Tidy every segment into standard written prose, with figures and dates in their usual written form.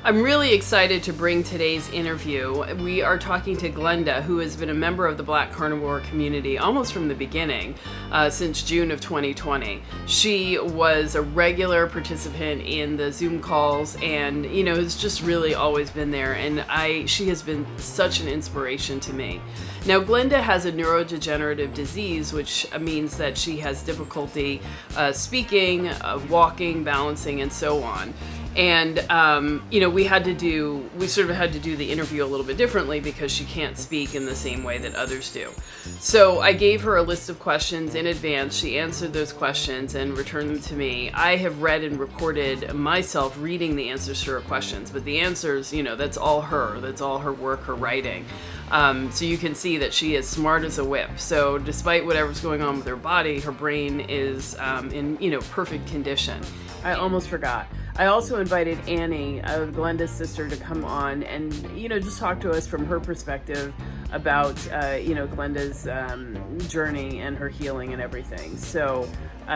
I'm really excited to bring today's interview. We are talking to Glenda, who has been a member of the Black Carnivore community almost from the beginning, since June of 2020. She was a regular participant in the Zoom calls and, has just really always been there. And she has been such an inspiration to me. Now, Glenda has a neurodegenerative disease, which means that she has difficulty speaking, walking, balancing, and so on. And, we sort of had to do the interview a little bit differently because she can't speak in the same way that others do. So I gave her a list of questions in advance. She answered those questions and returned them to me. I have read and recorded myself reading the answers to her questions, but the answers, that's all her. That's all her work, her writing. So you can see that she is smart as a whip. So despite whatever's going on with her body, her brain is in, perfect condition. I almost forgot. I also invited Annie, Glenda's sister, to come on and, just talk to us from her perspective about, Glenda's journey and her healing and everything. So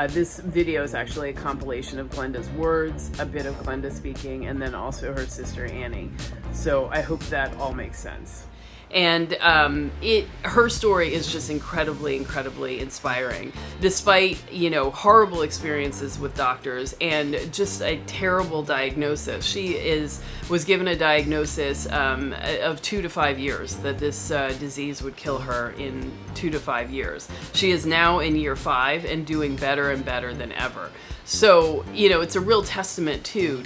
this video is actually a compilation of Glenda's words, a bit of Glenda speaking, and then also her sister Annie. So I hope that all makes sense. And her story is just incredibly, incredibly inspiring. Despite, horrible experiences with doctors and just a terrible diagnosis. She was given a diagnosis of 2 to 5 years, that this disease would kill her in 2 to 5 years. She is now in year 5 and doing better and better than ever. So, it's a real testament to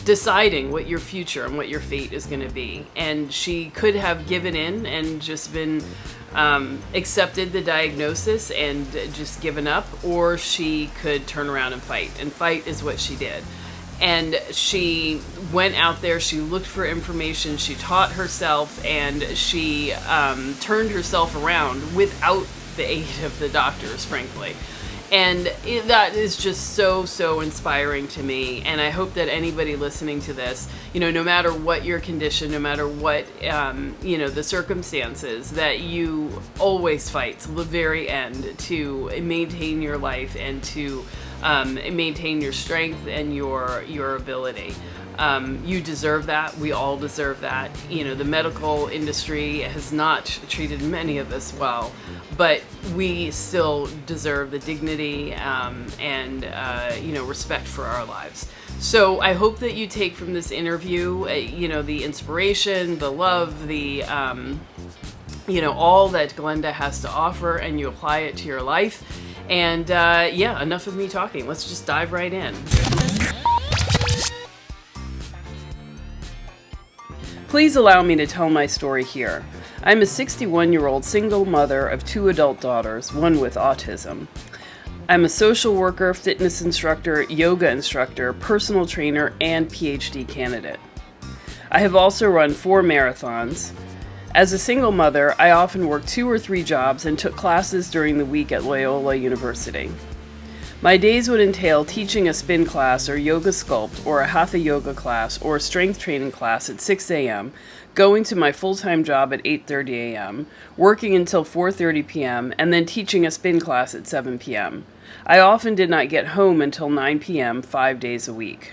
deciding what your future and what your fate is going to be. And she could have given in and just been accepted the diagnosis and just given up, or she could turn around and fight. And fight is what she did. And she went out there, she looked for information, she taught herself, and she turned herself around without the aid of the doctors, frankly. And that is just so, so inspiring to me. And I hope that anybody listening to this, no matter what your condition, no matter what, the circumstances, that you always fight to the very end to maintain your life and to maintain your strength and your ability. You deserve that. We all deserve that. The medical industry has not treated many of us well, but we still deserve the dignity and respect for our lives. So I hope that you take from this interview, the inspiration, the love, the all that Glenda has to offer, and you apply it to your life. And enough of me talking. Let's just dive right in. Please allow me to tell my story here. I'm a 61-year-old single mother of 2 adult daughters, one with autism. I'm a social worker, fitness instructor, yoga instructor, personal trainer, and PhD candidate. I have also run 4 marathons. As a single mother, I often worked 2 or 3 jobs and took classes during the week at Loyola University. My days would entail teaching a spin class or yoga sculpt or a hatha yoga class or a strength training class at 6 a.m., going to my full-time job at 8:30 a.m., working until 4:30 p.m., and then teaching a spin class at 7 p.m. I often did not get home until 9 p.m. 5 days a week.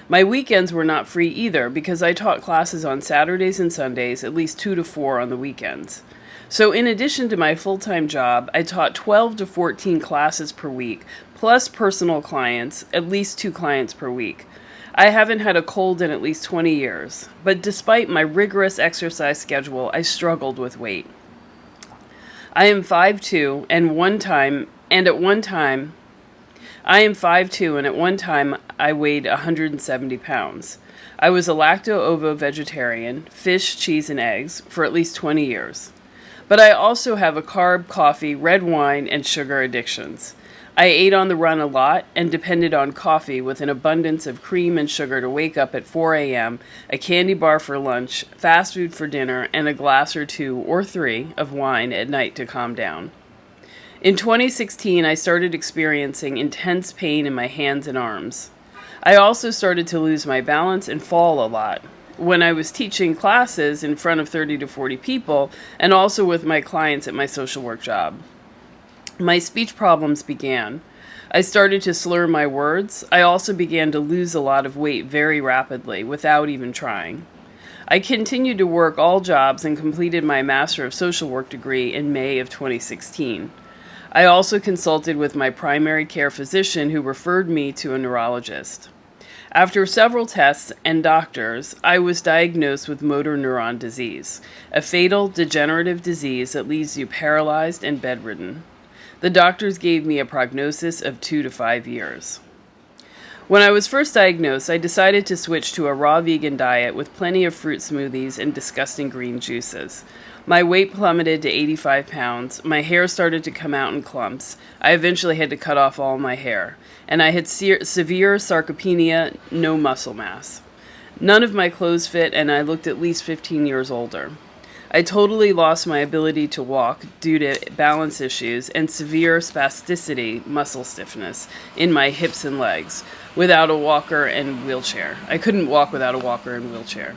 My weekends were not free either because I taught classes on Saturdays and Sundays, at least 2 to 4 on the weekends. So in addition to my full-time job, I taught 12 to 14 classes per week, plus personal clients, at least 2 clients per week. I haven't had a cold in at least 20 years, but despite my rigorous exercise schedule, I struggled with weight. I am 5'2", and at one time I weighed 170 pounds. I was a lacto-ovo vegetarian, fish, cheese, and eggs, for at least 20 years. But I also have a carb, coffee, red wine, and sugar addictions. I ate on the run a lot and depended on coffee with an abundance of cream and sugar to wake up at 4 a.m., a candy bar for lunch, fast food for dinner, and a glass or 2 or 3 of wine at night to calm down. In 2016, I started experiencing intense pain in my hands and arms. I also started to lose my balance and fall a lot. When I was teaching classes in front of 30 to 40 people, and also with my clients at my social work job. My speech problems began. I started to slur my words. I also began to lose a lot of weight very rapidly, without even trying. I continued to work all jobs and completed my Master of Social Work degree in May of 2016. I also consulted with my primary care physician who referred me to a neurologist. After several tests and doctors, I was diagnosed with motor neuron disease, a fatal degenerative disease that leaves you paralyzed and bedridden. The doctors gave me a prognosis of 2 to 5 years. When I was first diagnosed, I decided to switch to a raw vegan diet with plenty of fruit smoothies and disgusting green juices. My weight plummeted to 85 pounds, my hair started to come out in clumps, I eventually had to cut off all my hair, and I had severe sarcopenia, no muscle mass. None of my clothes fit, and I looked at least 15 years older. I totally lost my ability to walk due to balance issues and severe spasticity, muscle stiffness, in my hips and legs, without a walker and wheelchair. I couldn't walk without a walker and wheelchair.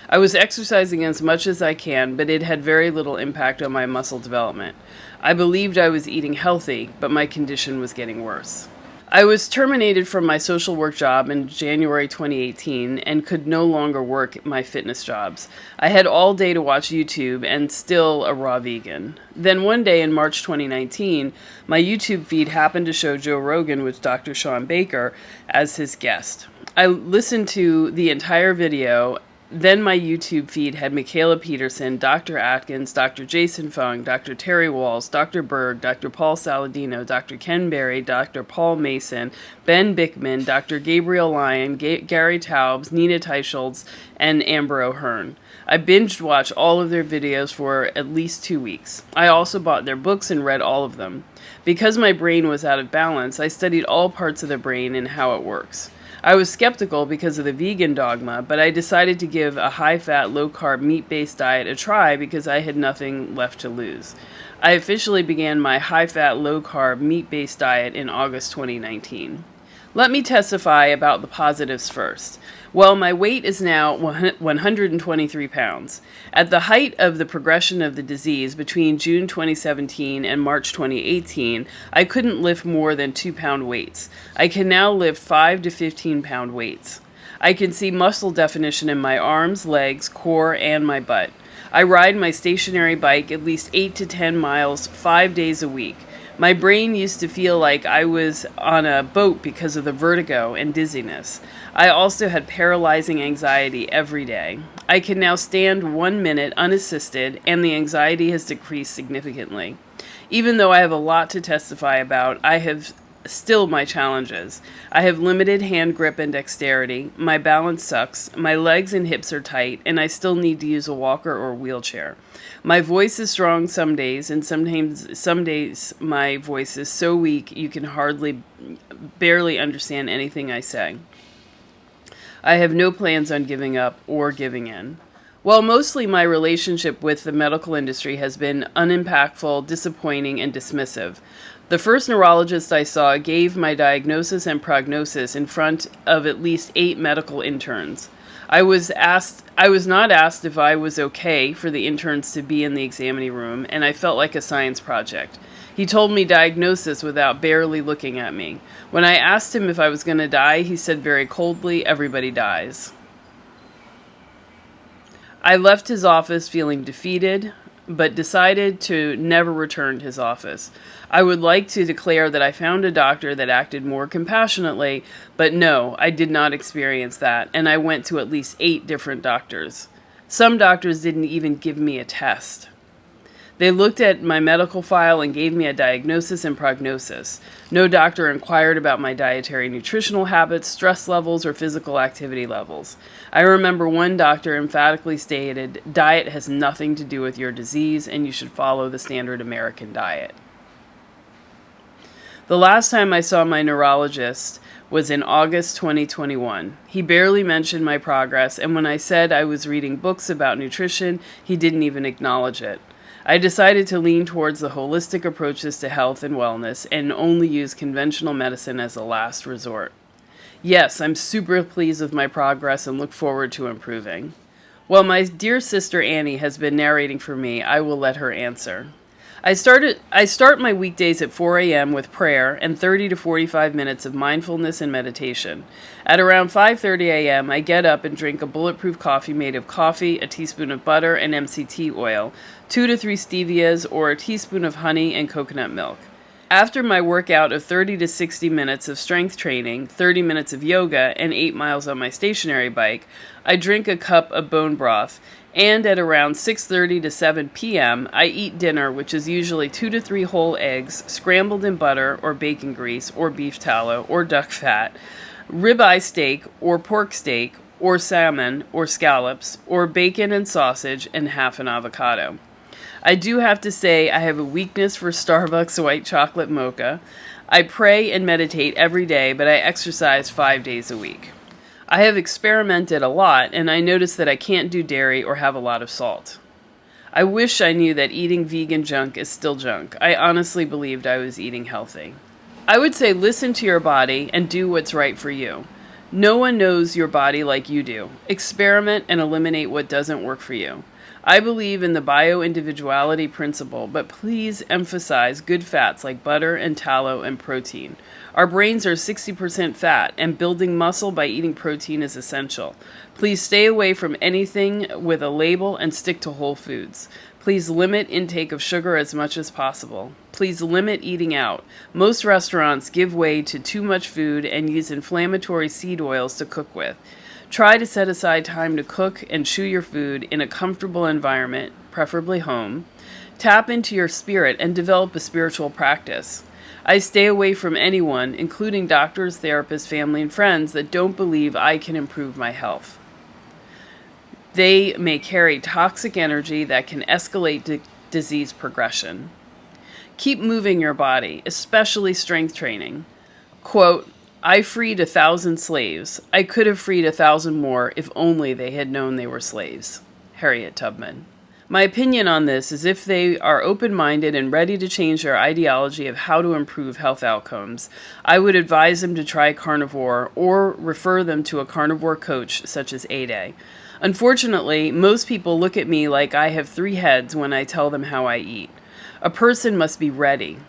I was exercising as much as I can, but it had very little impact on my muscle development. I believed I was eating healthy, but my condition was getting worse. I was terminated from my social work job in January 2018 and could no longer work my fitness jobs. I had all day to watch YouTube and still a raw vegan. Then one day in March 2019, my YouTube feed happened to show Joe Rogan with Dr. Sean Baker as his guest. I listened to the entire video. Then my YouTube feed had Michaela Peterson, Dr. Atkins, Dr. Jason Fung, Dr. Terry Walls, Dr. Berg, Dr. Paul Saladino, Dr. Ken Berry, Dr. Paul Mason, Ben Bickman, Dr. Gabriel Lyon, Gary Taubes, Nina Teicholz, and Amber O'Hearn. I binged watched all of their videos for at least 2 weeks. I also bought their books and read all of them. Because my brain was out of balance, I studied all parts of the brain and how it works. I was skeptical because of the vegan dogma, but I decided to give a high-fat, low-carb, meat-based diet a try because I had nothing left to lose. I officially began my high-fat, low-carb, meat-based diet in August 2019. Let me testify about the positives first. Well, my weight is now 123 pounds. At the height of the progression of the disease between June 2017 and March 2018, I couldn't lift more than 2-pound weights. I can now lift 5 to 15-pound weights. I can see muscle definition in my arms, legs, core, and my butt. I ride my stationary bike at least 8 to 10 miles 5 days a week. My brain used to feel like I was on a boat because of the vertigo and dizziness. I also had paralyzing anxiety every day. I can now stand 1 minute unassisted, and the anxiety has decreased significantly. Even though I have a lot to testify about, I have still my challenges. I have limited hand grip and dexterity, my balance sucks, my legs and hips are tight, and I still need to use a walker or wheelchair. My voice is strong some days, and some days my voice is so weak you can barely understand anything I say. I have no plans on giving up or giving in. Well, mostly my relationship with the medical industry has been unimpactful, disappointing, and dismissive. The first neurologist I saw gave my diagnosis and prognosis in front of at least 8 medical interns. I was not asked if I was okay for the interns to be in the examining room, and I felt like a science project. He told me diagnosis without barely looking at me. When I asked him if I was going to die, he said very coldly, "Everybody dies." I left his office feeling defeated, but decided to never return to his office. I would like to declare that I found a doctor that acted more compassionately, but no, I did not experience that, and I went to at least 8 different doctors. Some doctors didn't even give me a test. They looked at my medical file and gave me a diagnosis and prognosis. No doctor inquired about my dietary nutritional habits, stress levels, or physical activity levels. I remember one doctor emphatically stated, "Diet has nothing to do with your disease, and you should follow the standard American diet." The last time I saw my neurologist was in August 2021. He barely mentioned my progress, and when I said I was reading books about nutrition, he didn't even acknowledge it. I decided to lean towards the holistic approaches to health and wellness and only use conventional medicine as a last resort. Yes, I'm super pleased with my progress and look forward to improving. While my dear sister Annie has been narrating for me, I will let her answer. I start my weekdays at 4 a.m. with prayer and 30 to 45 minutes of mindfulness and meditation. At around 5:30 a.m., I get up and drink a bulletproof coffee made of coffee, a teaspoon of butter and MCT oil, 2 to 3 stevias, or a teaspoon of honey and coconut milk. After my workout of 30 to 60 minutes of strength training, 30 minutes of yoga, and 8 miles on my stationary bike, I drink a cup of bone broth, and at around 6:30 to 7 p.m., I eat dinner, which is usually 2 to 3 whole eggs, scrambled in butter or bacon grease or beef tallow or duck fat, ribeye steak or pork steak or salmon or scallops, or bacon and sausage and half an avocado. I do have to say I have a weakness for Starbucks white chocolate mocha. I pray and meditate every day, but I exercise 5 days a week. I have experimented a lot, and I noticed that I can't do dairy or have a lot of salt. I wish I knew that eating vegan junk is still junk. I honestly believed I was eating healthy. I would say listen to your body and do what's right for you. No one knows your body like you do. Experiment and eliminate what doesn't work for you. I believe in the bio-individuality principle, but please emphasize good fats like butter and tallow and protein. Our brains are 60% fat, and building muscle by eating protein is essential. Please stay away from anything with a label and stick to whole foods. Please limit intake of sugar as much as possible. Please limit eating out. Most restaurants give way to too much food and use inflammatory seed oils to cook with. Try to set aside time to cook and chew your food in a comfortable environment, preferably home. Tap into your spirit and develop a spiritual practice. I stay away from anyone, including doctors, therapists, family, and friends, that don't believe I can improve my health. They may carry toxic energy that can escalate disease progression. Keep moving your body, especially strength training. Quote, I freed 1,000 slaves. I could have freed 1,000 more if only they had known they were slaves. Harriet Tubman. My opinion on this is if they are open-minded and ready to change their ideology of how to improve health outcomes, I would advise them to try carnivore or refer them to a carnivore coach such as A-Day. Unfortunately, most people look at me like I have 3 heads when I tell them how I eat. A person must be ready.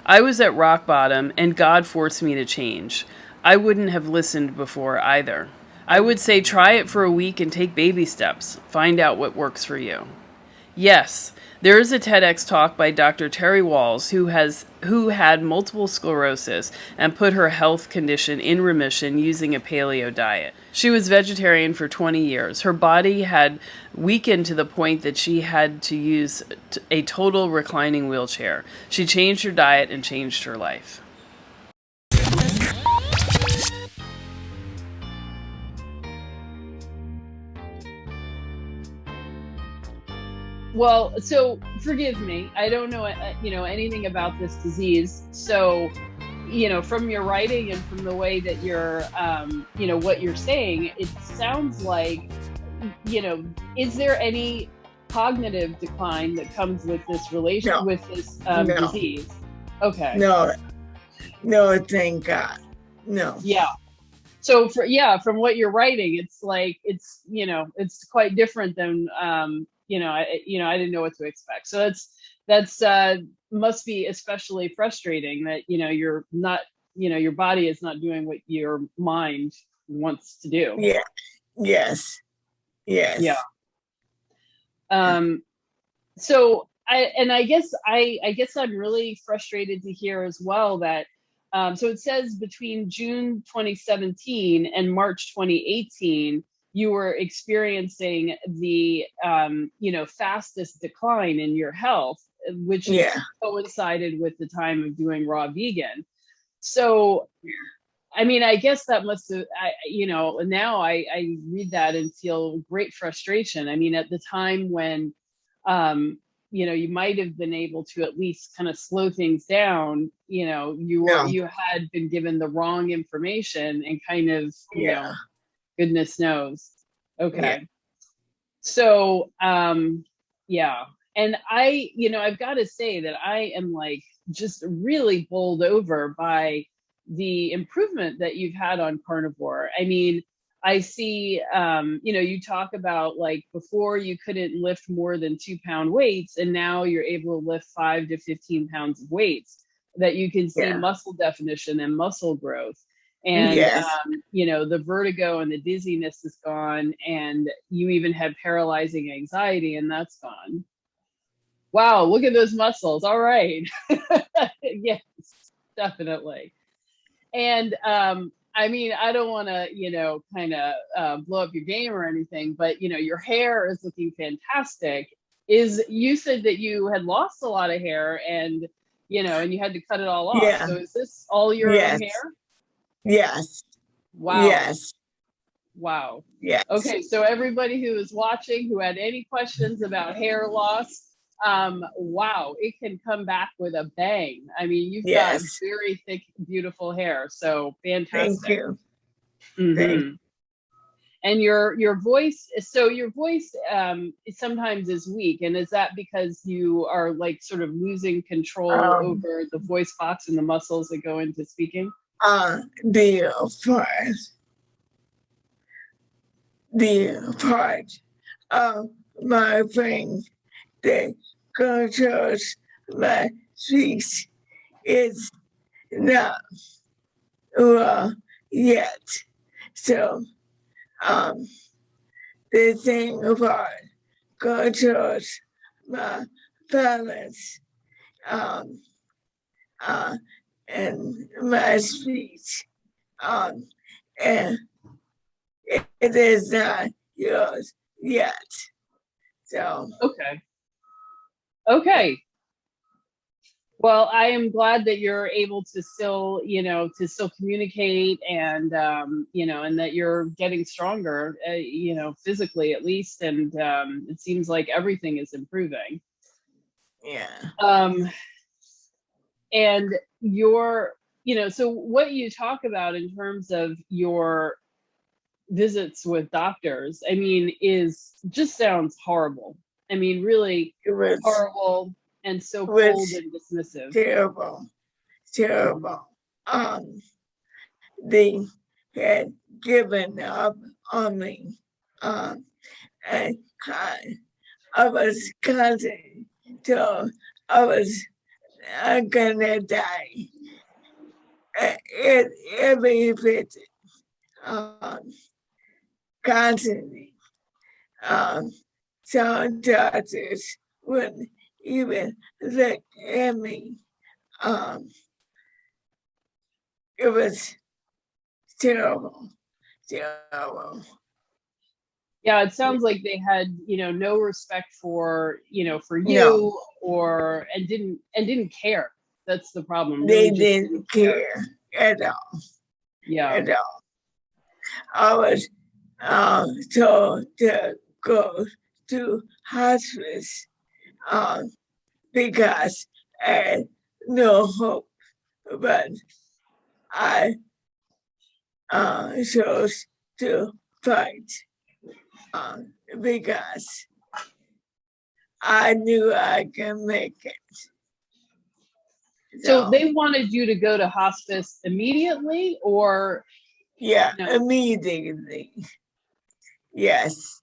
I was at rock bottom, and God forced me to change. I wouldn't have listened before either. I would say try it for a week and take baby steps. Find out what works for you. Yes, there is a TEDx talk by Dr. Terry Walls who had multiple sclerosis and put her health condition in remission using a paleo diet. She was vegetarian for 20 years. Her body had weakened to the point that she had to use a total reclining wheelchair. She changed her diet and changed her life. Well, so forgive me. I don't know, anything about this disease. So, from your writing and from the way that you're, what you're saying, it sounds like, is there any cognitive decline that comes with this with this disease? Okay. No, thank God. No. Yeah. So from what you're writing, it's like, it's quite different than, I didn't know what to expect. So that's must be especially frustrating that, you're not, your body is not doing what your mind wants to do. Yeah. Yes. Yeah. So I guess I'm really frustrated to hear as well that, so it says between June 2017 and March 2018, you were experiencing the, fastest decline in your health, which coincided with the time of doing raw vegan. So, I mean, I guess that must have, now I read that and feel great frustration. I mean, at the time when, you might have been able to at least kind of slow things down, you had been given the wrong information and kind of, goodness knows. Okay. Yeah. So, and I've got to say that I am like just really bowled over by the improvement that you've had on carnivore. I mean, I see, you talk about like before you couldn't lift more than 2-pound weights, and now you're able to lift 5 to 15 pounds of weights, that you can see Yeah. muscle definition and muscle growth. And, Yes. the vertigo and the dizziness is gone, and you even had paralyzing anxiety, and that's gone. Wow, look at those muscles. All right. Yes, definitely. And I don't want to, kind of blow up your game or anything, but your hair is looking fantastic. You said that you had lost a lot of hair, and and you had to cut it all off. Yeah. So is this all your own Yes. hair? Yes. Wow. Yes. Wow. Yes. Okay, so everybody who is watching who had any questions about hair loss, wow, it can come back with a bang. I mean, you've got Yes. very thick, beautiful hair, so Thank fantastic. you. Thank Mm-hmm. And your voice, so your voice sometimes is weak, and is that because you are like sort of losing control um over the voice box and the muscles that go into speaking? the first the part of my brain that controls my speech is not well yet. So um the thing about controls my balance um uh and my speech and it is not yours yet. So Okay. Okay. Well, I am glad that you're able to still, communicate, and, and that you're getting stronger, physically at least. And it seems like everything is improving. yeah. Um, and so what you talk about in terms of your visits with doctors, I mean, just sounds horrible. I mean, really It horrible, and so cold was and dismissive. terrible, terrible. They had given up on me. Um, and I was constantly told I was gonna die. Every visit, um, constantly. Um, some doctors wouldn't even look at me. Um, it was terrible, terrible. Yeah, it sounds like they had, no respect for, for No, you, and didn't care. That's the problem. they Really just didn't didn't care. care at all, Yeah. at all. I was told to go to hospice um, because I had no hope, but I chose to fight because I knew I could make it. So So, they wanted you to go to hospice immediately, or yeah, no? immediately. Yes,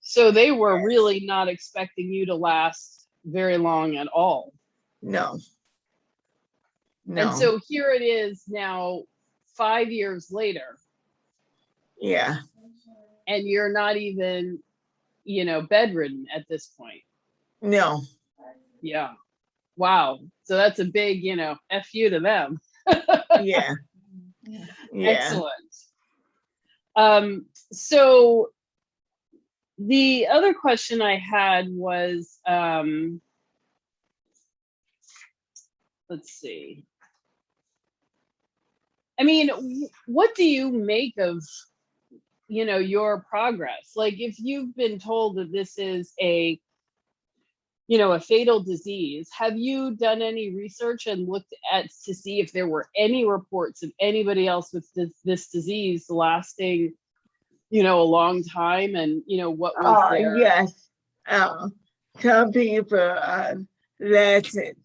So they were yes. really not expecting you to last very long at all. No, And no. so here it is now, 5 years later, Yeah, and you're not even, bedridden at this point. no. Yeah. Wow. So that's a big, F you to them. Yeah, yeah. Excellent. So the other question I had was, let's see. I mean, what do you make of, your progress? Like, if you've been told that this is a fatal disease, have you done any research and looked at to see if there were any reports of anybody else with this disease lasting, a long time, and what was their... Yes. Some people lasted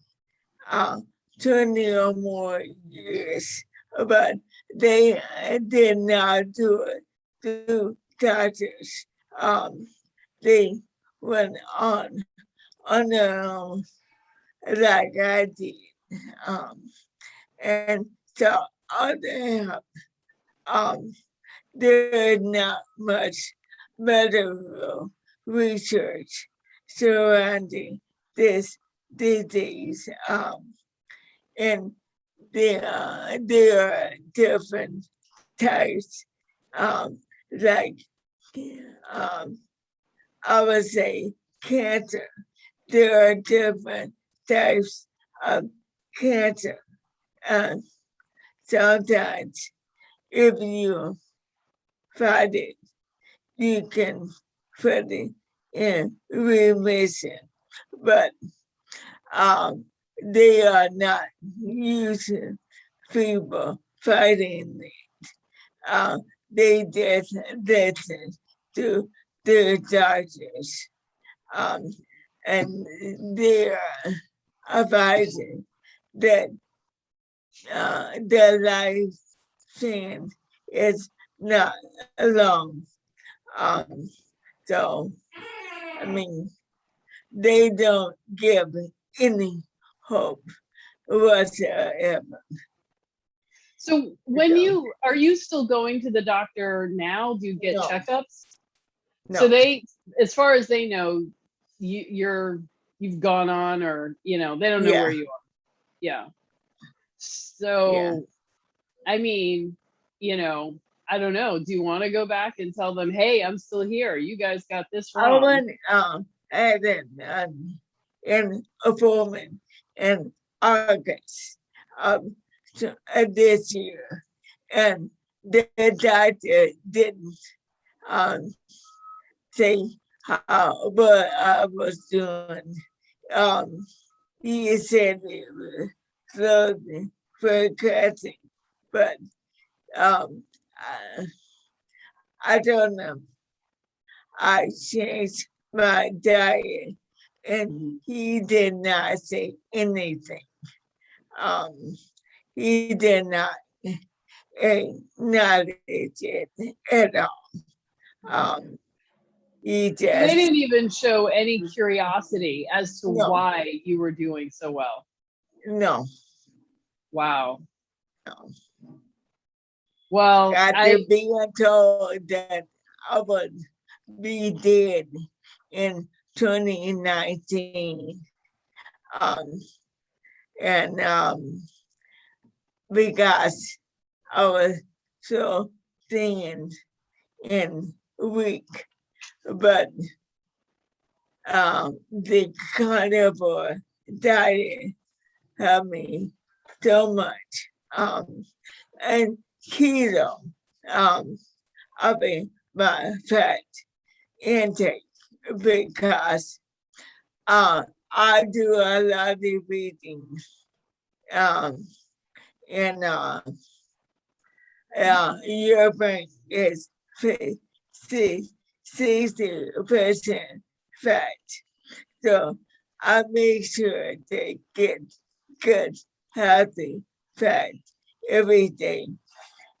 20 or more years, but they did not do it two doctors. They went on their own like I did. And so other help. There is not much medical research surrounding this disease. And there are different types, like I would say cancer. There are different types of cancer. Sometimes if you find it, you can put it in remission, but they are not using people fighting it. They just listen to the doctors, and they are advising that their lifespan is not long. Um, so, I mean, they don't give any hope whatsoever. So when are you still going to the doctor now? Do you get No. checkups? No. So they, as far as they know, you've gone on, or they don't know where you are. Yeah. So, I mean, I don't know. Do you want to go back and tell them, hey, I'm still here. You guys got this wrong. I had an appointment in August of this year, and the doctor didn't say what I was doing. He said it was slowly progressing, but I don't know. I changed my diet, and he did not say anything. He did not acknowledge it at all. He just, they didn't even show any curiosity as to why you were doing so well. No. Wow. No. Well, after being told that I would be dead in 2019, and because I was so thin and weak, but the carnivore diet helped me so much, and keto, upping my fat intake, because I do a lot of reading, and your brain is 60% fat. So I make sure they get good, healthy fat every day.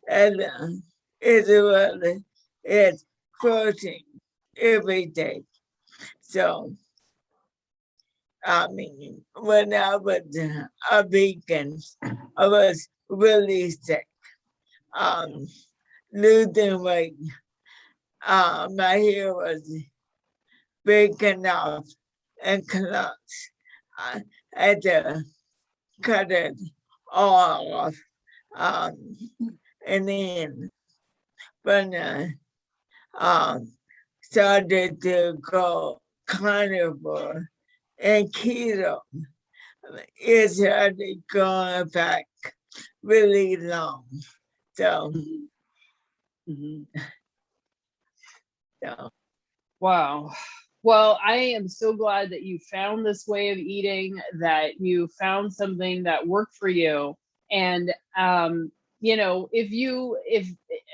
And as well as protein every day. So, I mean, when I was a vegan, I was really sick, losing weight. My hair was breaking off and clumps. I had to cut it all off. And then when started to go carnivore and keto, it started going back really long. So, so. Wow. Well, I am so glad that you found this way of eating, that you found something that worked for you. And,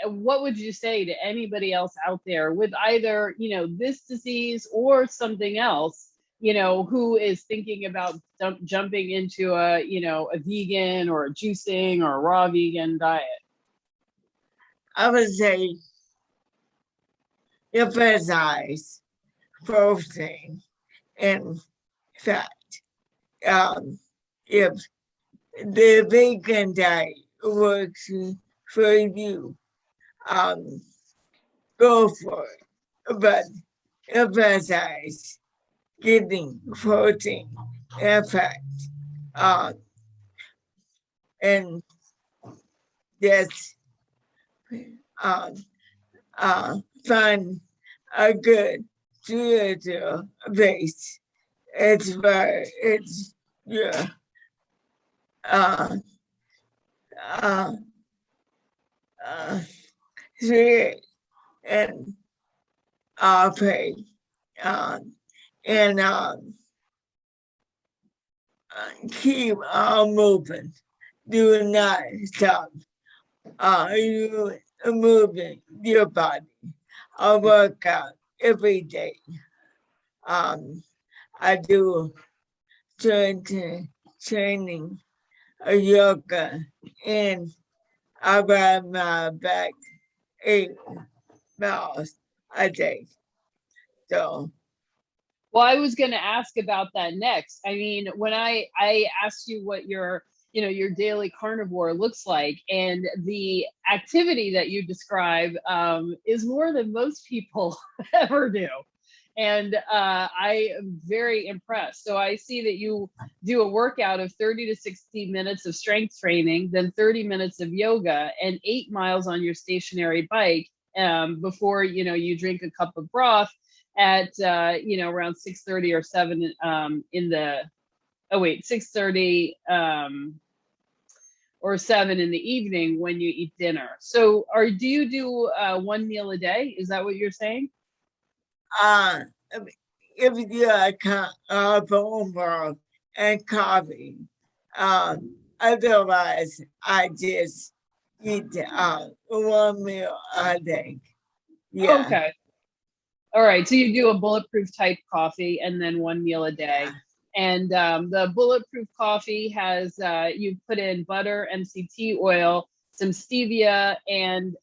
what would you say to anybody else out there with either, this disease or something else, who is thinking about jumping into a vegan or a juicing or a raw vegan diet? I would say emphasize protein and fat. If the vegan diet works for you, go for it. But emphasize getting protein and fat. Um, and just um, find a good spiritual base. It's where it's your uh, uh, uh, spirit and pray. Um, and keep on moving. Do not stop. You moving your body. I work out every day. Um, I do strength training, yoga, and I ride my back 8 miles a day. So, Well, I was going to ask about that next. I mean, when I asked you what your, you know, your daily carnivore looks like, and the activity that you describe is more than most people ever do. And I am very impressed. So I see that you do a workout of 30 to 60 minutes of strength training, then 30 minutes of yoga, and 8 miles on your stationary bike before, you know, you drink a cup of broth at you know, around 6:30 or 7 in the 6:30 or 7 in the evening when you eat dinner. So do you do one meal a day? Is that what you're saying? uh, if you are bone broth and coffee, otherwise I just eat one meal a day. Yeah. Okay. All right. So you do a bulletproof type coffee and then one meal a day. And the bulletproof coffee has you put in butter, MCT oil, some stevia, and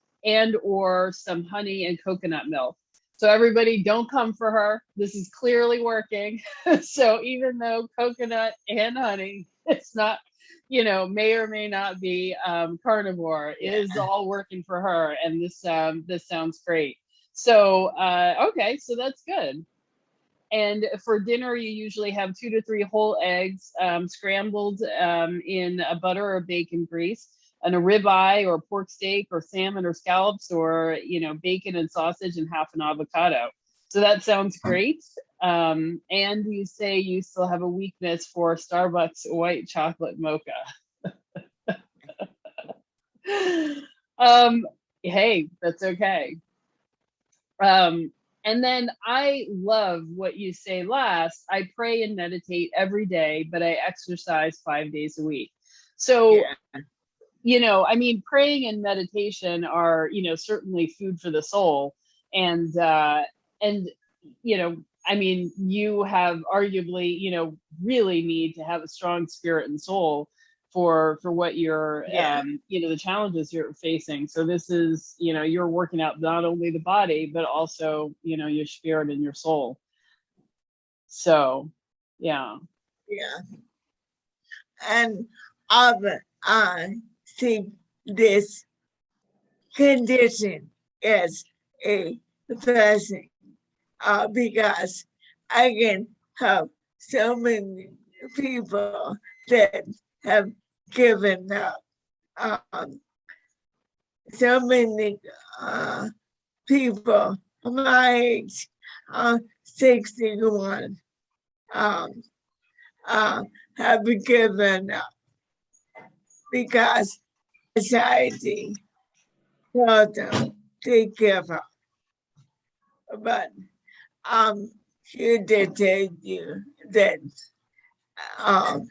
or some honey and coconut milk. So everybody, don't come for her. This is clearly working. So even though coconut and honey, it's not, you know, may or may not be carnivore, it is all working for her. And this sounds great. So okay, so that's good. And for dinner, you usually have 2 to 3 whole eggs scrambled in a butter or bacon grease, and a ribeye or pork steak or salmon or scallops, or, you know, bacon and sausage and half an avocado. So that sounds great. And you say you still have a weakness for Starbucks white chocolate mocha. Hey, that's okay. And then I love what you say last. I pray and meditate every day, but I exercise 5 days a week. So, you know, I mean, praying and meditation are, you know, certainly food for the soul. And, you know, I mean, you have arguably, you know, really need to have a strong spirit and soul for what you're you know, the challenges you're facing. So this is, you know, you're working out not only the body but also, you know, your spirit and your soul. So yeah. And I see this condition as a blessing because I can help so many people that have given up. So many people my age, 61, have given up because society told them to give up. But I'm here to tell you that I'm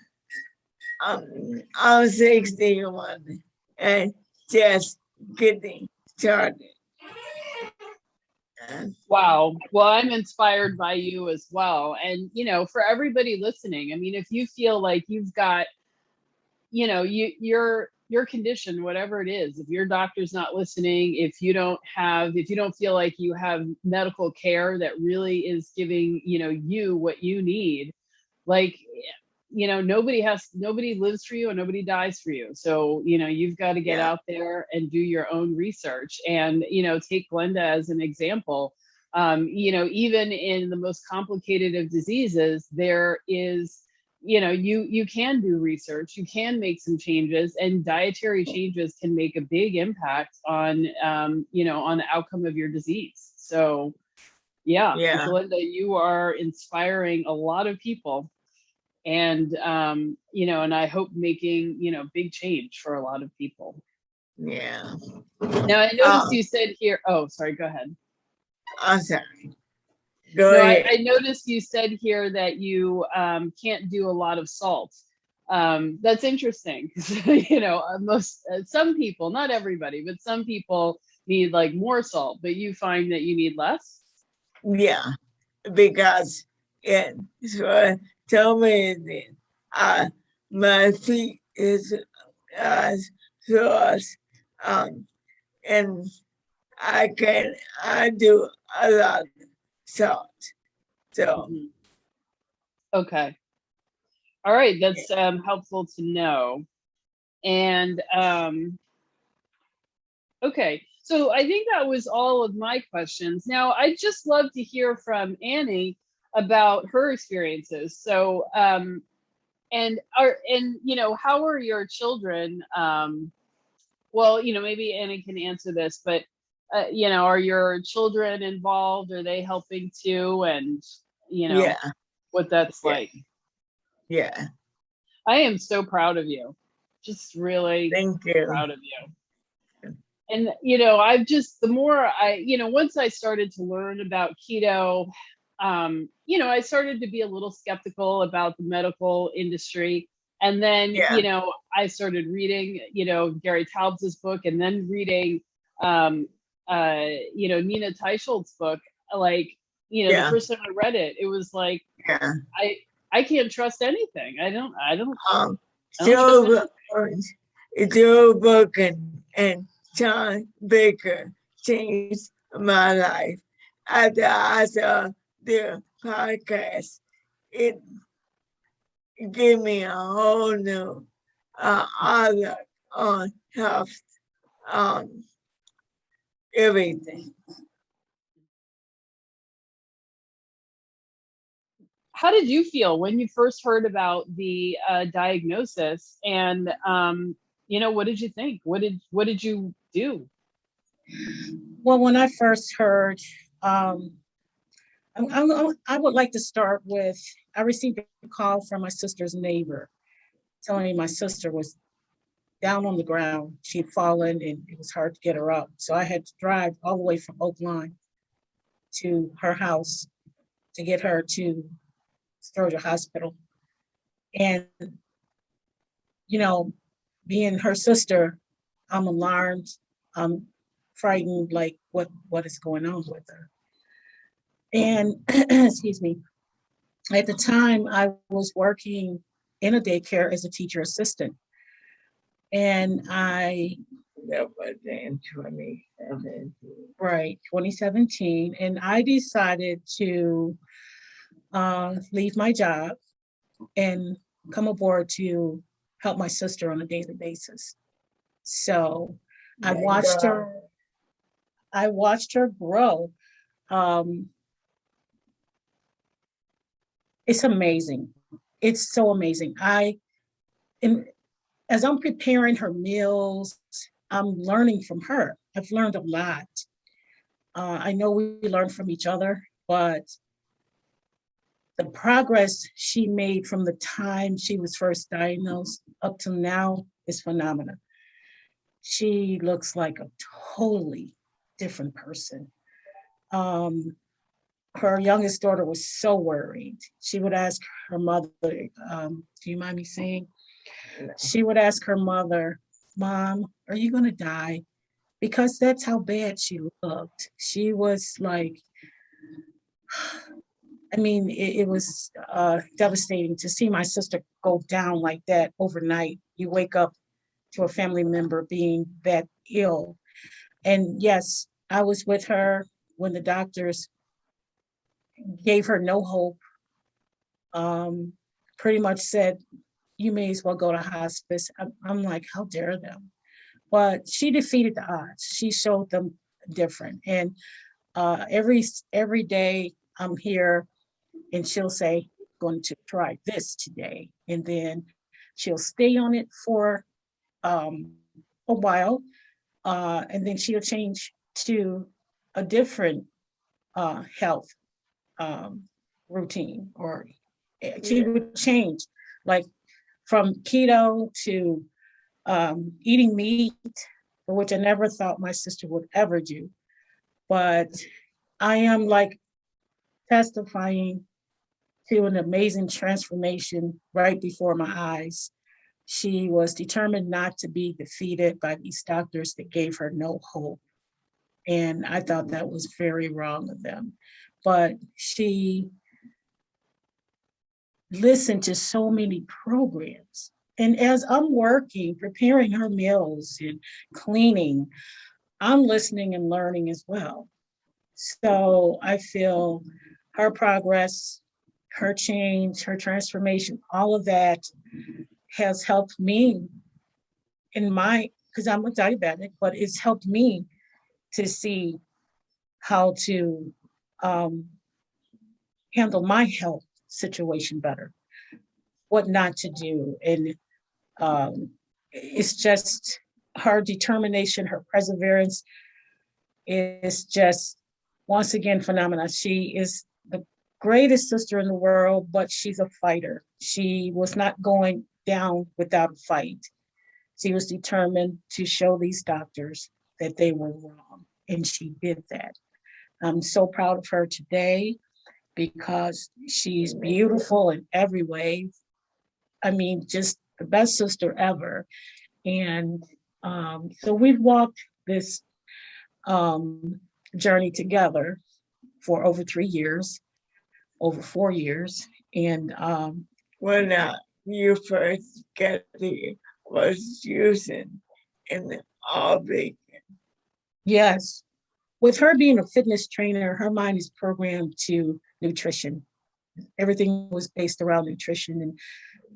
61 and just getting started. Wow. Well, I'm inspired by you as well. And, you know, for everybody listening, I mean, if you feel like you've got, you know, your condition, whatever it is, if your doctor's not listening, if you don't feel like you have medical care that really is giving, you what you need, like, nobody lives for you and nobody dies for you. So, you've got to get out there and do your own research and, take Glenda as an example. Even in the most complicated of diseases, there is, you can do research, you can make some changes, and dietary changes can make a big impact on, on the outcome of your disease. So yeah. Glenda, you are inspiring a lot of people, and, and I hope making, big change for a lot of people. Yeah. Now, I noticed you said here, oh, sorry, go ahead. I'm sorry. Go ahead. I noticed you said here that you can't do a lot of salt. That's interesting because, some people, not everybody, but some people need like more salt, but you find that you need less? Yeah, because it told me that my feet is sore, and I do a lot of salt. So okay, all right, that's helpful to know. And okay, so I think that was all of my questions. Now, I'd just love to hear from Annie about her experiences. So, how are your children? Well, maybe Annie can answer this, but are your children involved? Are they helping too? And what that's like. Yeah. I am so proud of you. Just really Thank you. Proud of you. And, I've just, the more once I started to learn about keto, I started to be a little skeptical about the medical industry. And then, I started reading, Gary Taubes's book, and then reading, Nina Teicholz's book. Like, the first time I read it, it was like, I can't trust anything. I don't Joe book and John Baker changed my life. After I saw their podcast, it gave me a whole new outlook on health, everything. How did you feel when you first heard about the diagnosis? And what did you think? What did you do? Well, when I first heard, I would like to start with, I received a call from my sister's neighbor telling me my sister was down on the ground. She had fallen and it was hard to get her up. So I had to drive all the way from Oak Lawn to her house to get her to Sturgis Hospital. And, being her sister, I'm alarmed. I'm frightened, like what is going on with her. And excuse me, at the time I was working in a daycare as a teacher assistant. And that was in 2017. Right, 2017. And I decided to leave my job and come aboard to help my sister on a daily basis. So I watched her grow. It's amazing. It's so amazing. As I'm preparing her meals, I'm learning from her. I've learned a lot. I know we learn from each other, but the progress she made from the time she was first diagnosed up to now is phenomenal. She looks like a totally different person. Her youngest daughter was so worried. She would ask her mother, do you mind me saying? She would ask her mother, Mom, are you going to die? Because that's how bad she looked. She was like, it was devastating to see my sister go down like that overnight. You wake up to a family member being that ill. And yes, I was with her when the doctors gave her no hope, pretty much said, you may as well go to hospice. I'm like, how dare them? But she defeated the odds. She showed them different. And every day I'm here and she'll say, going to try this today. And then she'll stay on it for a while. And then she'll change to a different health routine, or she would change, like from keto to eating meat, which I never thought my sister would ever do. But I am like testifying to an amazing transformation right before my eyes. She was determined not to be defeated by these doctors that gave her no hope. And I thought that was very wrong of them. But she listened to so many programs. And as I'm working, preparing her meals and cleaning, I'm listening and learning as well. So I feel her progress, her change, her transformation, all of that has helped me in my, because I'm a diabetic, but it's helped me to see how to handle my health situation better, what not to do. And it's just her determination, her perseverance is just, once again, phenomenal. She is the greatest sister in the world, but she's a fighter. She was not going down without a fight. She was determined to show these doctors that they were wrong, and she did that. I'm so proud of her today because she's beautiful in every way. I mean, just the best sister ever. And so we've walked this journey together for over 3 years, over 4 years. And when you first Gehrig was using in the big. Yes, with her being a fitness trainer, her mind is programmed to nutrition. Everything was based around nutrition and,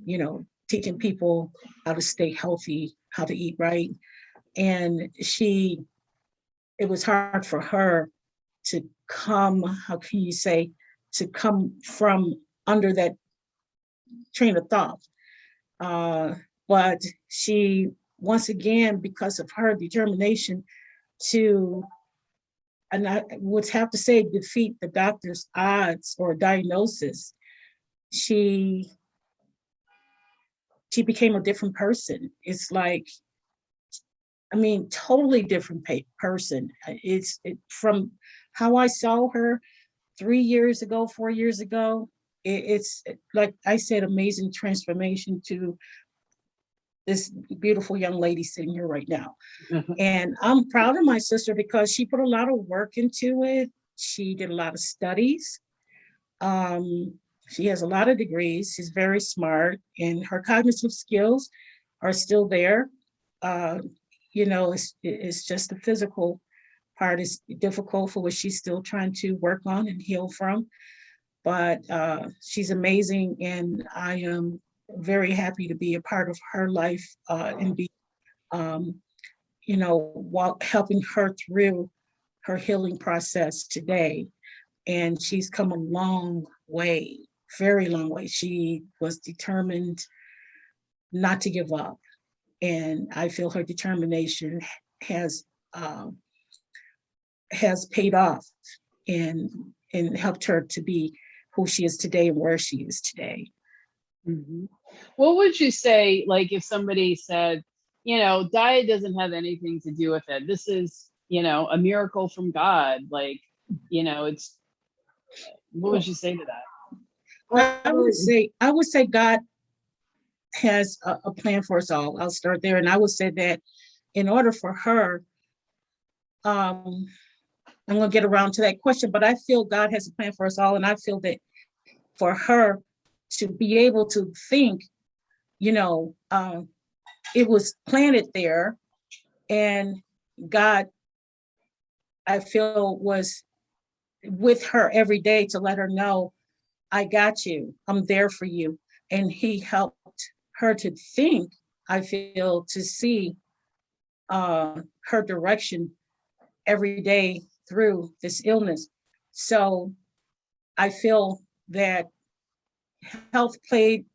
you know, teaching people how to stay healthy, how to eat right. And it was hard for her to come, how can you say, to come from under that train of thought. But she, once again, because of her determination to, and I would have to say, defeat the doctor's odds or diagnosis, she became a different person. It's like, I mean, totally different person. From how I saw her 3 years ago, 4 years ago, it's like I said, amazing transformation to this beautiful young lady sitting here right now. And I'm proud of my sister because she put a lot of work into it. She did a lot of studies. She has a lot of degrees. She's very smart, and her cognitive skills are still there. You know, it's just the physical part is difficult for what she's still trying to work on and heal from. But she's amazing, and I am very happy to be a part of her life and be, you know, helping her through her healing process today. And she's come a long way, very long way. She was determined not to give up. And I feel her determination has paid off and helped her to be who she is today and where she is today. Mm-hmm. What would you say, like, if somebody said, you know, diet doesn't have anything to do with it. This is, you know, a miracle from God. Like, you know, what would you say to that? I would say God has a plan for us all. I'll start there. And I would say that in order for her, I'm going to get around to that question, but I feel God has a plan for us all. And I feel that for her to be able to think, you know, it was planted there, and God, I feel, was with her every day to let her know, I got you, I'm there for you. And he helped her to think, I feel, to see her direction every day through this illness. So I feel that health played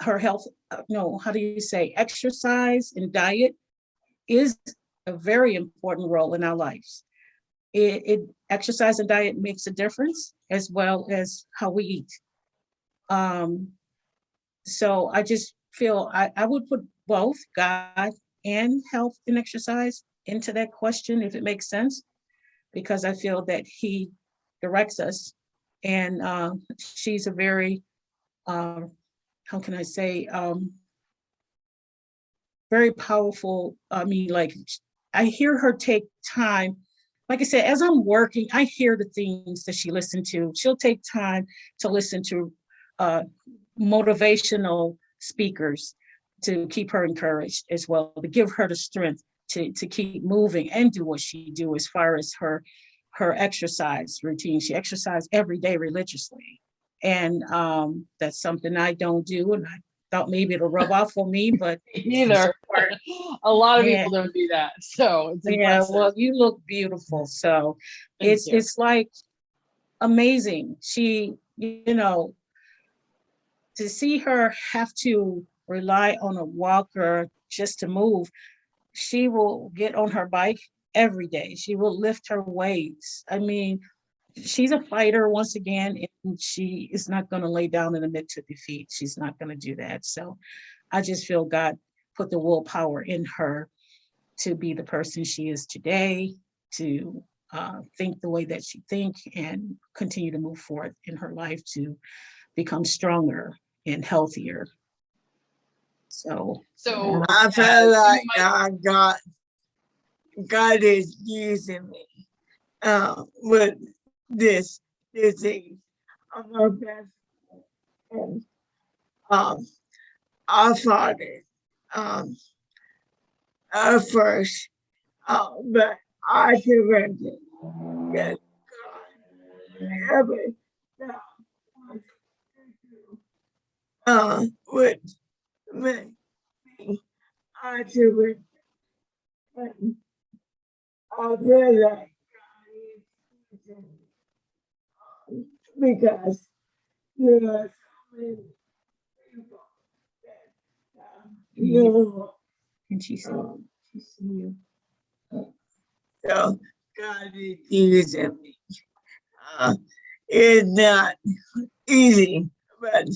her health, no, how do you say, exercise and diet is a very important role in our lives. Exercise and diet makes a difference, as well as how we eat. So I just feel I would put both God and health and exercise into that question, if it makes sense, because I feel that he directs us. And she's a very, how can I say, very powerful. I mean, like, I hear her take time. Like I said, as I'm working, I hear the things that she listened to. She'll take time to listen to motivational speakers to keep her encouraged as well, to give her the strength to keep moving and do what she do as far as her exercise routine. She exercises every day religiously. And that's something I don't do. And I thought maybe it'll rub off on me, but Either. A lot of people don't do that. So it's impressive. Well, you look beautiful. So it's like amazing. She, to see her have to rely on a walker just to move, she will get on her bike every day. She will lift her weights. I mean, she's a fighter once again, and she is not going to lay down and admit to defeat. She's not going to do that. So I just feel God put the willpower in her to be the person she is today, to think the way that she thinks, and continue to move forward in her life to become stronger and healthier. So I feel like God is using me with this disease. I'm her best friend. Our father first, but I surrendered. Yes, God, everything with me, I surrendered. And I feel like God is using me because there are so many people that and she said, she see you. so God is using me. It's not easy, but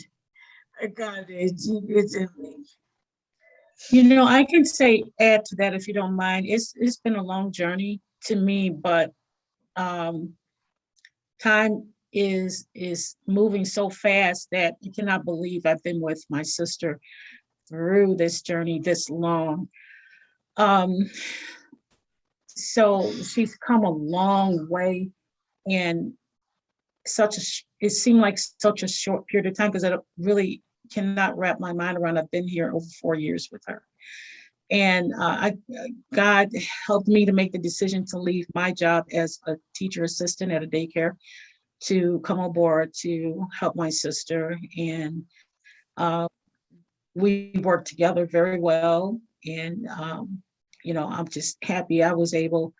God is using me. I can say, add to that if you don't mind. It's been a long journey to me, but time is moving so fast that you cannot believe I've been with my sister through this journey this long. So she's come a long way, and it seemed like such a short period of time, because I really cannot wrap my mind around. I've been here over 4 years with her. And God helped me to make the decision to leave my job as a teacher assistant at a daycare to come aboard to help my sister. And we worked together very well. And, I'm just happy I was able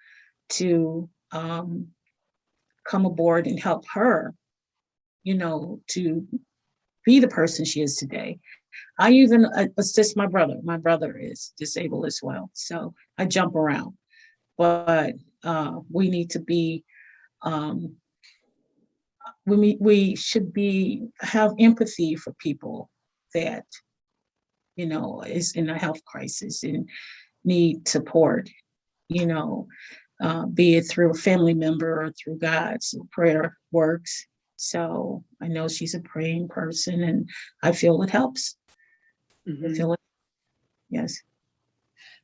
to come aboard and help her, to be the person she is today. I even assist my brother. My brother is disabled as well. So I jump around. But we need to be, we should have empathy for people that, is in a health crisis and need support, be it through a family member or through God. So prayer works. So I know she's a praying person, and I feel it helps. Mm-hmm. I feel it. Yes.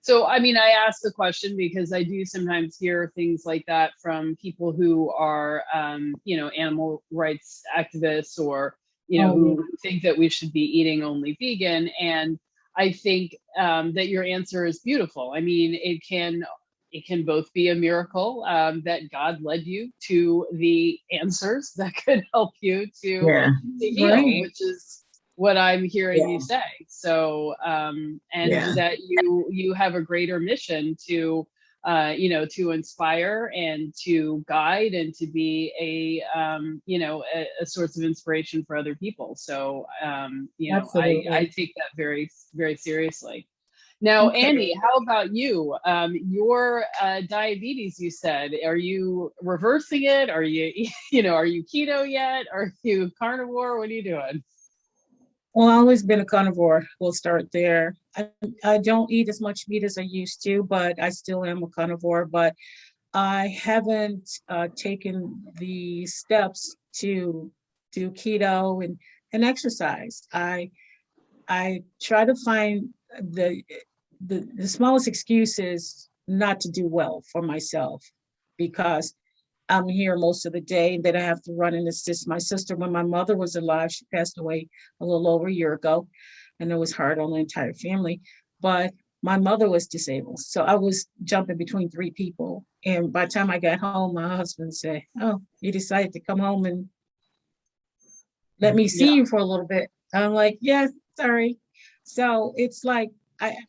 So, I mean, I ask the question because I do sometimes hear things like that from people who are, animal rights activists, or, who think that we should be eating only vegan. And I think that your answer is beautiful. I mean, it can both be a miracle that God led you to the answers that could help you to Yeah. heal, Right. which is what I'm hearing you say. So, and Yeah. that you have a greater mission to, to inspire and to guide and to be a source of inspiration for other people. So, Absolutely. I take that very, very seriously. Now, Okay. Annie, how about you? Your diabetes, you said, are you reversing it? Are you, are you keto yet? Are you carnivore? What are you doing? Well, I've always been a carnivore. We'll start there. I don't eat as much meat as I used to, but I still am a carnivore. But I haven't taken the steps to do keto and exercise. I try to find the the smallest excuse is not to do well for myself because I'm here most of the day and then I have to run and assist my sister. When my mother was alive, she passed away a little over a year ago, and it was hard on the entire family. But my mother was disabled. So I was jumping between three people. And by the time I got home, my husband said, "Oh, you decided to come home and let me Yeah. see you for a little bit." I'm like, "Yeah, sorry." So it's like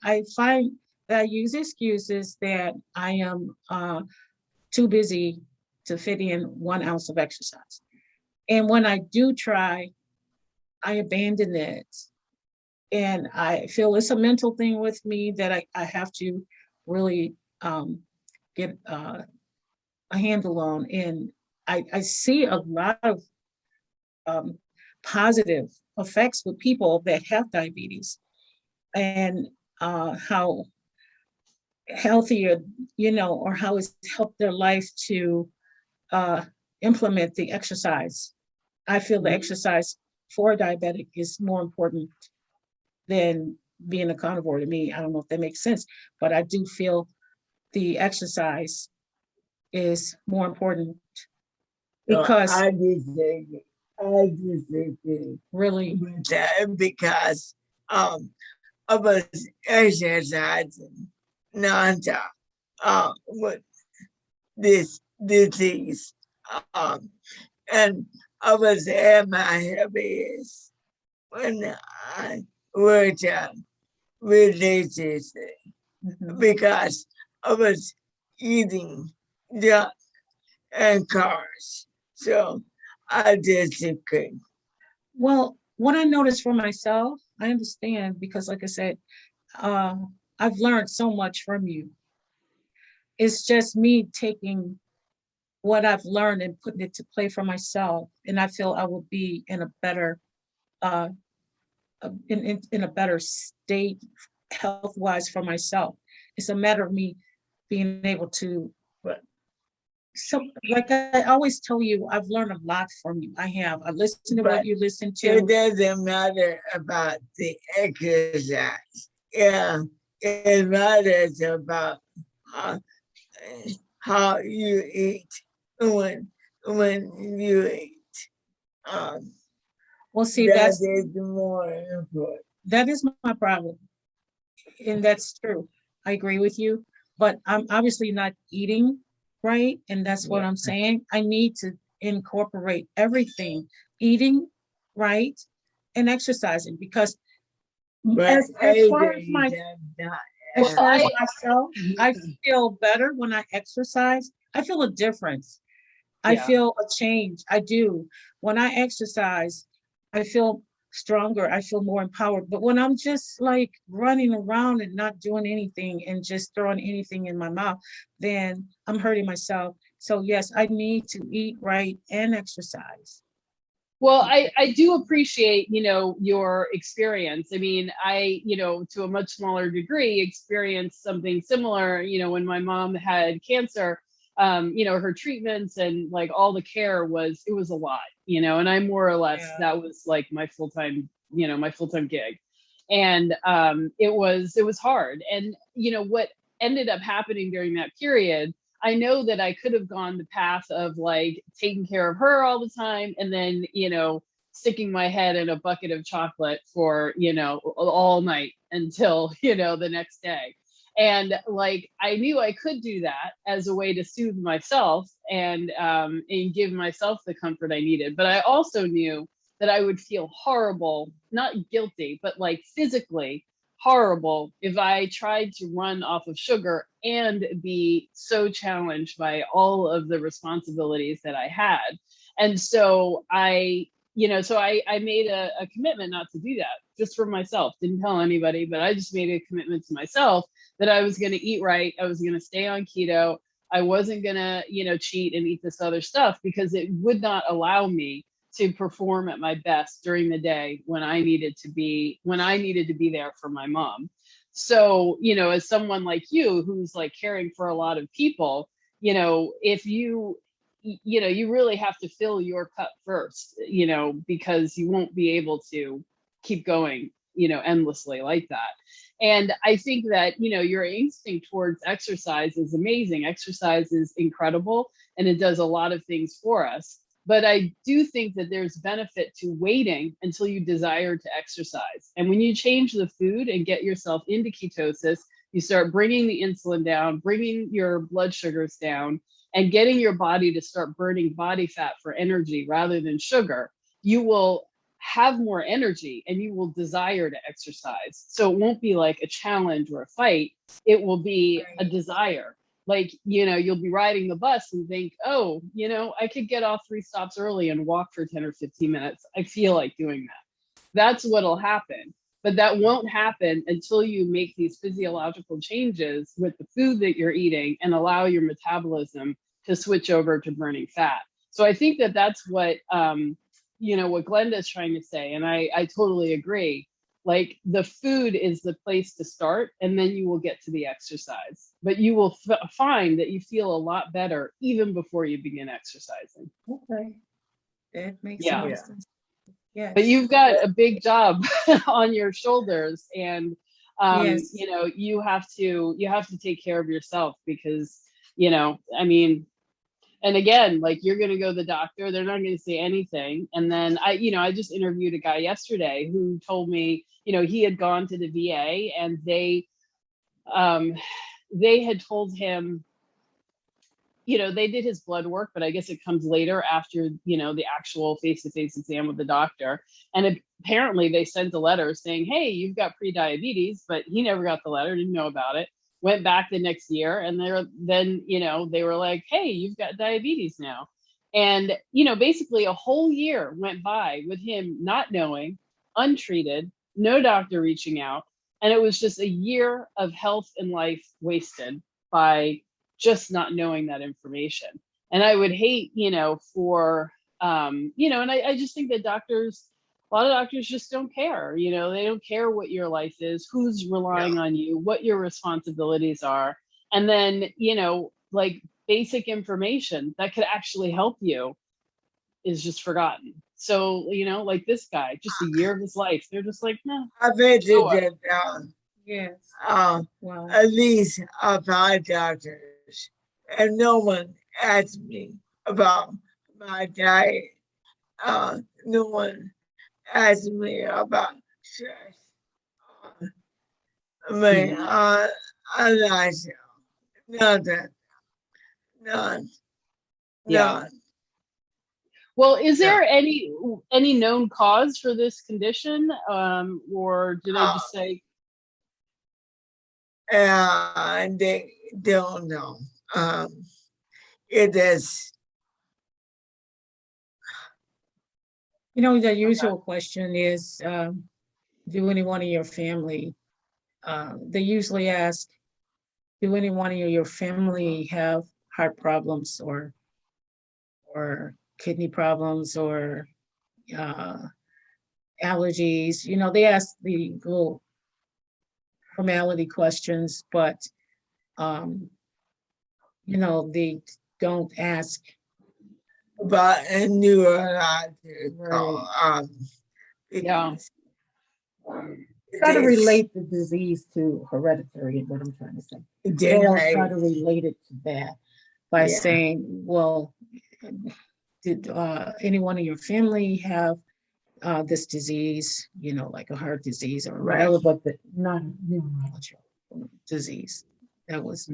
I find that I use excuses that I am too busy to fit in 1 ounce of exercise. And when I do try, I abandon it. And I feel it's a mental thing with me that I have to really get a handle on. And I see a lot of um, positive effects with people that have diabetes and how healthier, or how it's helped their life to uh, implement the exercise. I feel the exercise for a diabetic is more important than being a carnivore to me. I don't know if that makes sense, but I do feel the exercise is more important So because I disagree really, with that because I was exercising nonstop with this disease. Um, and I was at my heaviest when I worked out religiously because I was eating junk and carbs. So I disagree. well, what I noticed for myself, I understand because, like I said, uh, I've learned so much from you. It's just me taking what I've learned and putting it to play for myself, and I feel I will be in a better uh, in a better state health wise for myself. It's a matter of me being able to. So, like I always tell you, I've learned a lot from you. I have. I listened to But what you listen it to. doesn't matter about the exercise. Yeah, it matters about uh, how you eat when you eat. Um, Well, see, that is more important. that is my problem, and that's true. I agree with you, but I'm obviously not eating right, and that's what Yeah. I'm saying. I need to incorporate everything, eating right and exercising, because But as far as AJ does not as have far as I- myself, I feel better when I exercise. I feel a difference. I Yeah. feel a change. I do. When I exercise, I feel stronger. I feel more empowered. But when I'm just like running around and not doing anything and just throwing anything in my mouth, then I'm hurting myself. So yes, I need to eat right and exercise. Well, I do appreciate, your experience. I mean, I, to a much smaller degree, experienced something similar, when my mom had cancer. Her treatments and like all the care it was a lot, and I more or less, Yeah. that was like my full-time gig. And it was hard. And, what ended up happening during that period, I know that I could have gone the path of like taking care of her all the time and then, sticking my head in a bucket of chocolate for, all night until, you know, the next day. And like, I knew I could do that as a way to soothe myself and give myself the comfort I needed. But I also knew that I would feel horrible, not guilty, but like physically horrible if I tried to run off of sugar and be so challenged by all of the responsibilities that I had. And so I made a commitment not to do that, just for myself. Didn't tell anybody, but I just made a commitment to myself that I was going to eat right. I was going to stay on keto. I wasn't going to, you know, cheat and eat this other stuff, because it would not allow me to perform at my best during the day when I needed to be there for my mom. So, you know, as someone like you, who's like caring for a lot of people, you know, if you really have to fill your cup first, you know, because you won't be able to keep going, you know, endlessly like that. And I think that, you know, your instinct towards exercise is amazing. Exercise is incredible, and it does a lot of things for us. But I do think that there's benefit to waiting until you desire to exercise. And when you change the food and get yourself into ketosis, you start bringing the insulin down, bringing your blood sugars down, and getting your body to start burning body fat for energy rather than sugar. You will have more energy and you will desire to exercise. So it won't be like a challenge or a fight. It will be a desire. Like, you know, you'll be riding the bus and think, oh, you know, I could get off 3 stops early and walk for 10 or 15 minutes. I feel like doing that. That's what'll happen. But that won't happen until you make these physiological changes with the food that you're eating and allow your metabolism to switch over to burning fat. So I think that that's what, you know, what Glenda is trying to say. And I totally agree. Like, the food is the place to start, and then you will get to the exercise. But you will find that you feel a lot better even before you begin exercising. Okay, that makes sense. Yes. But you've got a big job on your shoulders, and yes. you know, you have to take care of yourself, because, you know, I mean, and again, like, you're going to go to the doctor, they're not going to say anything. And then I just interviewed a guy yesterday who told me, you know, he had gone to the VA and they had told him, you know, they did his blood work, but I guess it comes later after, you know, the actual face-to-face exam with the doctor. And apparently they sent a letter saying, hey, you've got pre-diabetes, but he never got the letter, didn't know about it. Went back the next year, and then, you know, they were like, hey, you've got diabetes now. And, you know, basically a whole year went by with him not knowing, untreated, no doctor reaching out. And it was just a year of health and life wasted by just not knowing that information. And I would hate, you know, for, you know, and I just think that a lot of doctors just don't care. You know, they don't care what your life is, who's relying on you, what your responsibilities are. And then, you know, like, basic information that could actually help you is just forgotten. So, you know, like this guy, just a year of his life, they're just like, no. I bet you that yes. wow. At least 5 doctors, and no one asked me about my diet. No one asked me about stress. I mean, I like nothing. None. Yeah. Well, is there any known cause for this condition, or do they just say? They don't know. It is. You know, the usual question is, do anyone in your family, they usually ask, do anyone in your family have heart problems or kidney problems or allergies? You know, they ask the little formality questions, but you know, they don't ask about a neurological. Try to relate the disease to hereditary, is what I'm trying to say. They'll try to relate it to that by saying, well, did anyone in your family have this disease, like a heart disease or Right. whatever, but not neurological disease. That was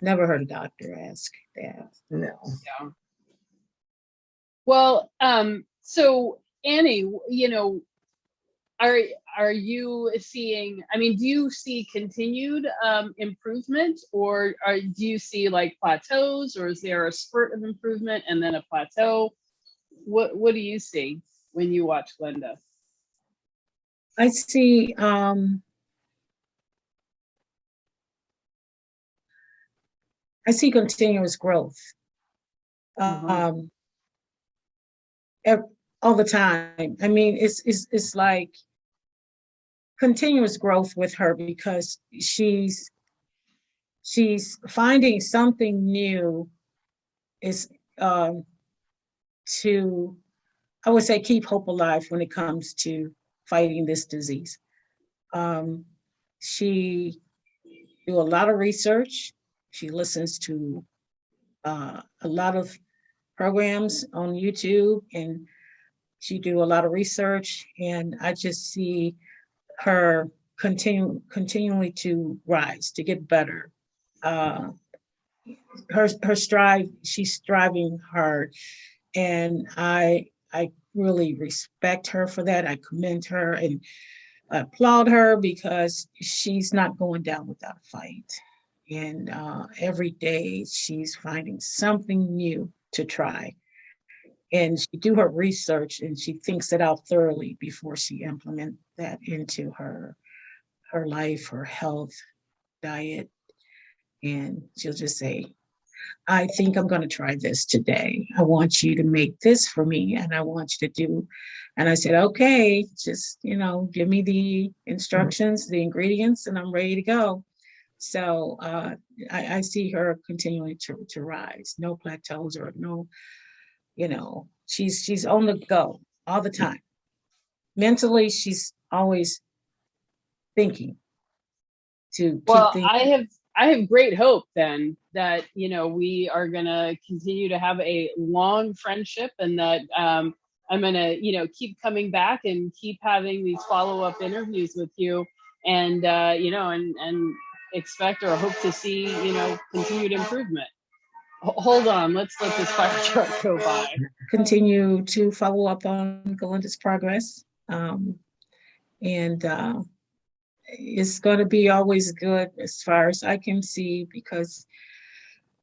never heard a doctor ask that. No. Yeah. Well, so Annie, are you seeing, do you see continued improvement, or do you see like plateaus, or is there a spurt of improvement and then a plateau? What do you see when you watch Glenda? I see continuous growth all the time. It's like continuous growth with her, because she's finding something new is to, I would say, keep hope alive when it comes to fighting this disease. She do a lot of research. She listens to a lot of programs on YouTube, and she do a lot of research, and I just see her continually to rise, to get better. Her strive, she's striving hard, and I really respect her for that. I commend her and applaud her, because she's not going down without a fight. And every day she's finding something new to try. And she do her research, and she thinks it out thoroughly before she implement that into her life, her health, diet. And she'll just say, I think I'm going to try this today. I want you to make this for me, and I want you to do. And I said, okay, just, give me the instructions, the ingredients, and I'm ready to go. So I see her continuing to rise, no plateaus or no, she's on the go all the time. Mentally, she's always thinking to keep thinking. I have great hope then that, we are going to continue to have a long friendship, and that I'm going to, keep coming back and keep having these follow-up interviews with you, and, and expect or hope to see, continued improvement. Hold on, let's let this fire truck go by. Continue to follow up on Glenda's progress. It's going to be always good as far as I can see, because,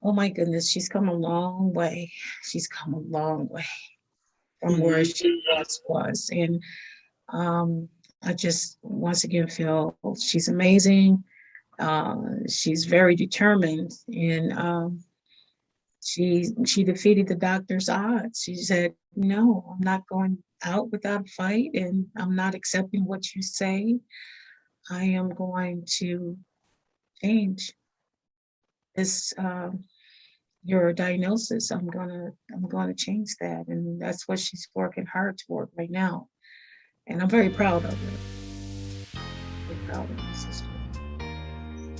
oh my goodness, she's come a long way. She's come a long way from where she was. And I just, once again, feel she's amazing. She's very determined, and she defeated the doctor's odds. She said, no, I'm not going out without a fight, and I'm not accepting what you say. I am going to change this, your diagnosis. I'm gonna change that, and that's what she's working hard toward right now. And I'm very proud of her. Very proud of my sister.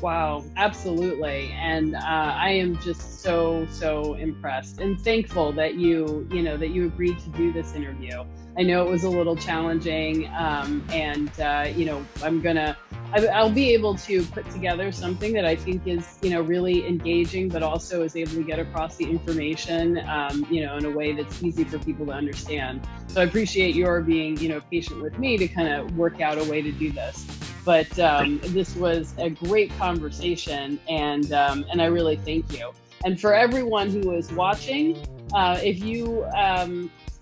Wow, absolutely. And I am just so impressed and thankful that you agreed to do this interview. I know it was a little challenging, and I'll be able to put together something that I think is, really engaging, but also is able to get across the information, in a way that's easy for people to understand. So I appreciate your being, patient with me to kind of work out a way to do this. But this was a great conversation, and I really thank you. And for everyone who is watching,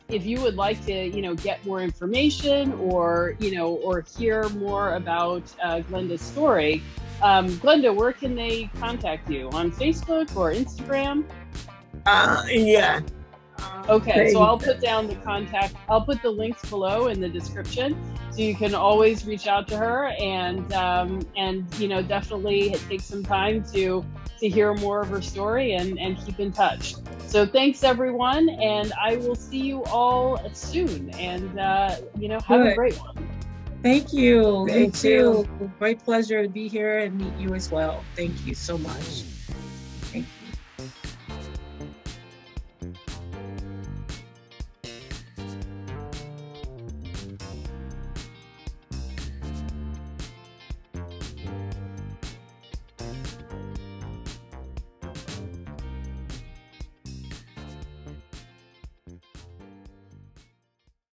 if you would like to, get more information, or hear more about Glenda's story, Glenda, where can they contact you? On Facebook or Instagram? Yeah. Okay, so I'll put down the contact. I'll put the links below in the description, so you can always reach out to her, and definitely take some time to hear more of her story and keep in touch. So thanks everyone, and I will see you all soon. And have a great one. Thank you. You too. Great pleasure to be here and meet you as well. Thank you so much. Thank you.